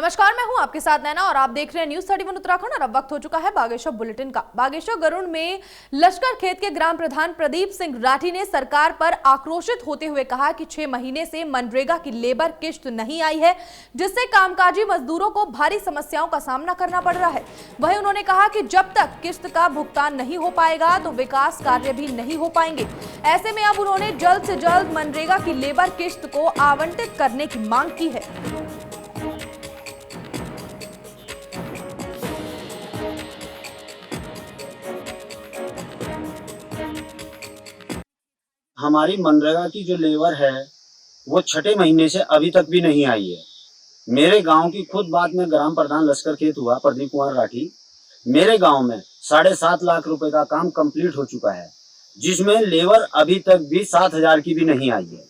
नमस्कार, मैं हूं आपके साथ नैना और आप देख रहे हैं न्यूज 31 उत्तराखंड। और अब वक्त हो चुका है बागेश्वर बुलेटिन का। बागेश्वर गरुड़ में लश्कर खेत के ग्राम प्रधान प्रदीप सिंह राठी ने सरकार पर आक्रोशित होते हुए कहा कि 6 महीने से मनरेगा की लेबर किश्त नहीं आई है, जिससे कामकाजी मजदूरों को भारी समस्याओं का सामना करना पड़ रहा है। वहीं उन्होंने कहा कि जब तक किश्त का भुगतान नहीं हो पाएगा तो विकास कार्य भी नहीं हो पाएंगे। ऐसे में अब उन्होंने जल्द से जल्द मनरेगा की लेबर किश्त को आवंटित करने की मांग की है। हमारी मनरेगा की जो लेबर है वो 6 महीने से अभी तक भी नहीं आई है। मेरे गांव की खुद बात में ग्राम प्रधान लश्कर खेत हुआ प्रदीप कुमार राठी, मेरे गांव में 7.5 लाख रुपए का काम कंप्लीट हो चुका है, जिसमें लेबर अभी तक भी 7,000 की भी नहीं आई है।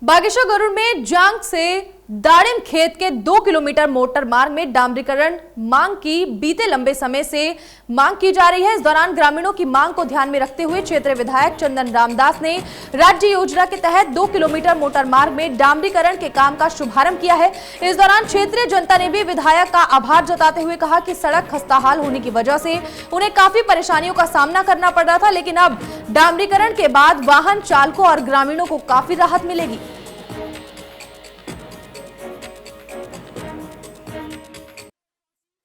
बागेश्वर गरुड़ में जांग से दाड़िम खेत के 2 किलोमीटर मोटर मार्ग में डामरीकरण मांग की बीते लंबे समय से मांग की जा रही है। इस दौरान ग्रामीणों की मांग को ध्यान में रखते हुए क्षेत्रीय विधायक चंदन रामदास ने राज्य योजना के तहत 2 किलोमीटर मोटर मार्ग में डामरीकरण के काम का शुभारंभ किया है। इस दौरान क्षेत्रीय जनता ने भी विधायक का आभार जताते हुए कहा कि सड़क खस्ताहाल होने की वजह से उन्हें काफी परेशानियों का सामना करना पड़ रहा था, लेकिन अब डामरीकरण के बाद वाहन चालकों और ग्रामीणों को काफी राहत मिलेगी।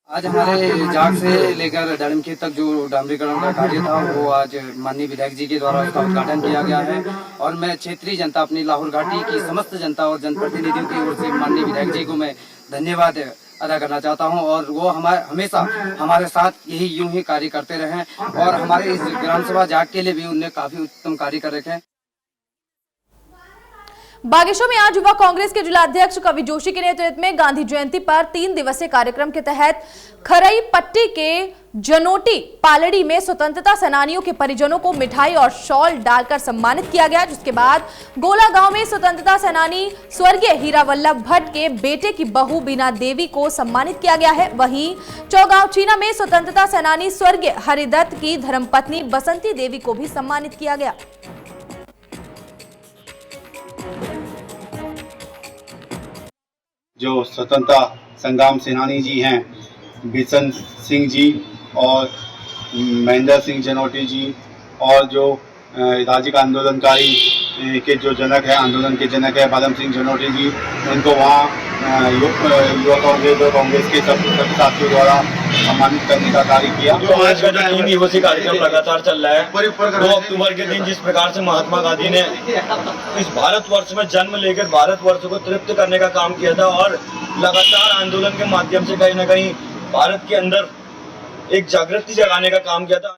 आज हमारे जाग से लेकर दाड़िम खेत तक जो डामरीकरण का कार्य था वो आज माननीय विधायक जी के द्वारा उसका उद्घाटन किया गया है। और मैं क्षेत्रीय जनता, अपनी लाहौर घाटी की समस्त जनता और जनप्रतिनिधियों की ओर से माननीय विधायक जी को मैं धन्यवाद अदा करना चाहता हूं। और वो हमेशा हमारे साथ यही यूं ही कार्य करते रहे और हमारे इस ग्राम सभा जाग के लिए भी उन्होंने काफी उत्तम कार्य कर रखे हैं। बागेश्वर में आज युवा कांग्रेस के जिलाध्यक्ष कवि जोशी के नेतृत्व में गांधी जयंती पर 3 दिवसीय कार्यक्रम के तहत खरई पट्टी के जनोटी पालड़ी में स्वतंत्रता सेनानियों के परिजनों को मिठाई और शॉल डालकर सम्मानित किया गया, जिसके बाद गोला गांव में स्वतंत्रता सेनानी स्वर्गीय हीरा वल्लभ भट्ट के बेटे की बहू बीना देवी को सम्मानित किया गया है। वहीं चौगांव चीना में स्वतंत्रता सेनानी स्वर्गीय हरिदत्त की धर्मपत्नी बसंती देवी को भी सम्मानित किया गया। जो स्वतंत्रता संग्राम सेनानी जी हैं बिशन सिंह जी और महेंद्र सिंह जनोटी जी और जो राज्य का आंदोलनकारी के जो जनक है, आंदोलन के जनक है बालम सिंह जनोटी जी, उनको वहाँ युवा कांग्रेस और कांग्रेस के सब साथियों द्वारा सम्मानित करने का कार्य किया। तो आज का जो 3 दिवसीय कार्यक्रम लगातार चल रहा है, 2 अक्टूबर के दिन जिस प्रकार से महात्मा गांधी ने इस भारतवर्ष में जन्म लेकर भारतवर्ष को तृप्त करने का काम किया था और लगातार आंदोलन के माध्यम से कहीं न कहीं भारत के अंदर एक जागृति जगाने का काम किया था।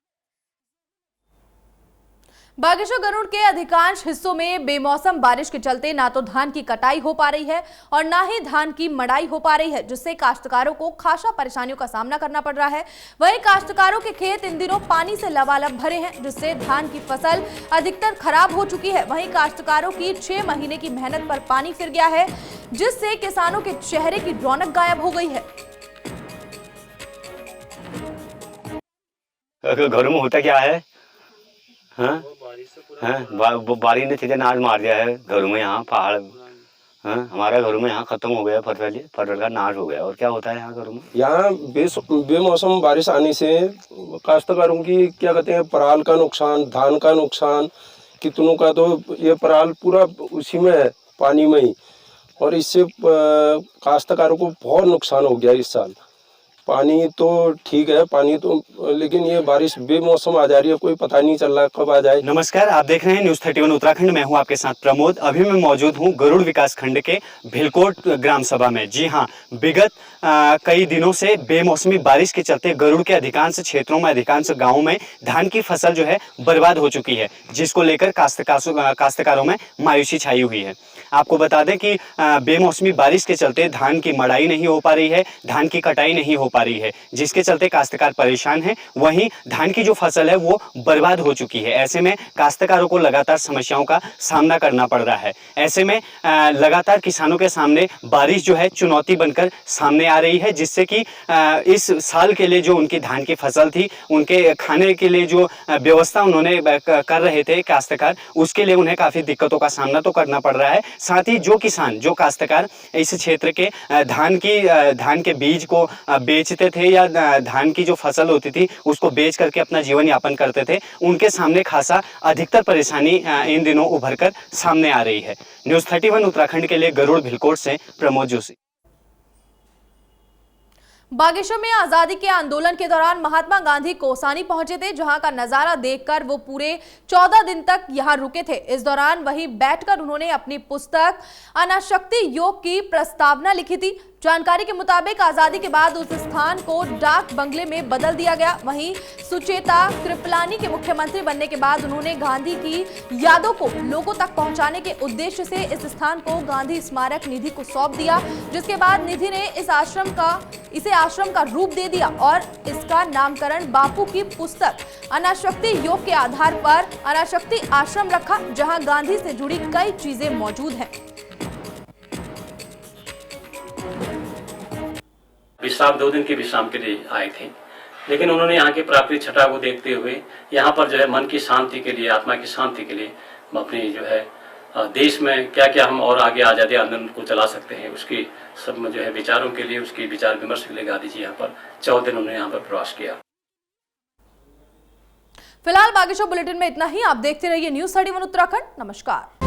बागेश्वर गरुड़ के अधिकांश हिस्सों में बेमौसम बारिश के चलते ना तो धान की कटाई हो पा रही है और ना ही धान की मड़ाई हो पा रही है, जिससे काश्तकारों को खासा परेशानियों का सामना करना पड़ रहा है। वहीं काश्तकारों के खेत इन दिनों पानी से लबालब भरे हैं, जिससे धान की फसल अधिकतर खराब हो चुकी है। वहीं काश्तकारों की 6 महीने की मेहनत पर पानी फिर गया है, जिससे किसानों के चेहरे की रौनक गायब हो गई है। घरों में होता क्या है, हाँ बारिश ने सीधे नाश मार दिया है घरों में। यहाँ पहाड़, हाँ हमारा घरों में यहाँ खत्म हो गया, फसल का नाश हो गया। और क्या होता है यहाँ घरों में? यहाँ बेमौसम बारिश आने से काश्तकारों की क्या कहते हैं पराल का नुकसान, धान का नुकसान, कितनों का तो ये पराल पूरा उसी में है, पानी में ही। और इससे काश्तकारों को बहुत नुकसान हो गया इस साल। पानी तो ठीक है, पानी तो, लेकिन ये बारिश बेमौसम आ जा रही है, कोई पता नहीं चल रहा कब आ जाए। नमस्कार, आप देख रहे हैं न्यूज 31 उत्तराखंड। मैं हूं आपके साथ प्रमोद। अभी मैं मौजूद हूं गरुड़ विकास खंड के भिलकोट ग्राम सभा में। जी हां, विगत कई दिनों से बेमौसमी बारिश के चलते गरुड़ के अधिकांश क्षेत्रों में, अधिकांश गाँवों में धान की फसल जो है बर्बाद हो चुकी है, जिसको लेकर काश्तकारों में मायूसी छाई हुई है। आपको बता दें कि बेमौसमी बारिश के चलते धान की मड़ाई नहीं हो पा रही है, धान की कटाई नहीं हो पा रही है, जिसके चलते काश्तकार परेशान है। वहीं धान की जो फसल है वो बर्बाद हो चुकी है। ऐसे में काश्तकारों को लगातार समस्याओं का सामना करना पड़ रहा है। ऐसे में लगातार किसानों के सामने बारिश जो है चुनौती बनकर सामने आ रही है, जिससे कि इस साल के लिए जो उनकी धान की फसल थी, उनके खाने के लिए जो व्यवस्था उन्होंने कर रहे थे काश्तकार, उसके लिए उन्हें काफ़ी दिक्कतों का सामना तो करना पड़ रहा है। साथ ही जो किसान, जो काश्तकार इस क्षेत्र के धान के बीज को बेचते थे या धान की जो फसल होती थी उसको बेच करके अपना जीवन यापन करते थे, उनके सामने खासा अधिकतर परेशानी इन दिनों उभर कर सामने आ रही है। न्यूज़ 31 उत्तराखंड के लिए गरुड़ भिलकोट से प्रमोद जोशी। बागेश्वर में आजादी के आंदोलन के दौरान महात्मा गांधी कोसानी पहुंचे थे, जहां का नजारा देखकर वो पूरे 14 दिन तक यहां रुके थे। इस दौरान वहीं बैठकर उन्होंने अपनी पुस्तक अनाशक्ति योग की प्रस्तावना लिखी थी। जानकारी के मुताबिक आजादी के बाद उस स्थान को डाक बंगले में बदल दिया गया। वहीं सुचेता कृपलानी के मुख्यमंत्री बनने के बाद उन्होंने गांधी की यादों को लोगों तक पहुंचाने के उद्देश्य से इस स्थान को गांधी स्मारक निधि को सौंप दिया, जिसके बाद निधि ने इसे आश्रम का रूप दे दिया और इसका नामकरण बापू की पुस्तक अनाशक्ति योग के आधार पर अनाशक्ति आश्रम रखा, जहां गांधी से जुड़ी कई चीजें मौजूद हैं। विश्राम 2 दिन के विश्राम के लिए आए थे, लेकिन उन्होंने यहाँ की प्राकृतिक छटा को देखते हुए यहाँ पर जो है मन की शांति के लिए, आत्मा की शांति के लिए अपनी जो है देश में क्या क्या हम और आगे आज़ादी आंदोलन को चला सकते हैं, उसकी सब जो है विचारों के लिए, उसकी विचार विमर्श के लिए गांधी जी यहाँ पर 14 दिन उन्होंने यहाँ पर प्रवास किया। फिलहाल बागेश्वर बुलेटिन में इतना ही। आप देखते रहिए न्यूज़ 31 उत्तराखंड। नमस्कार।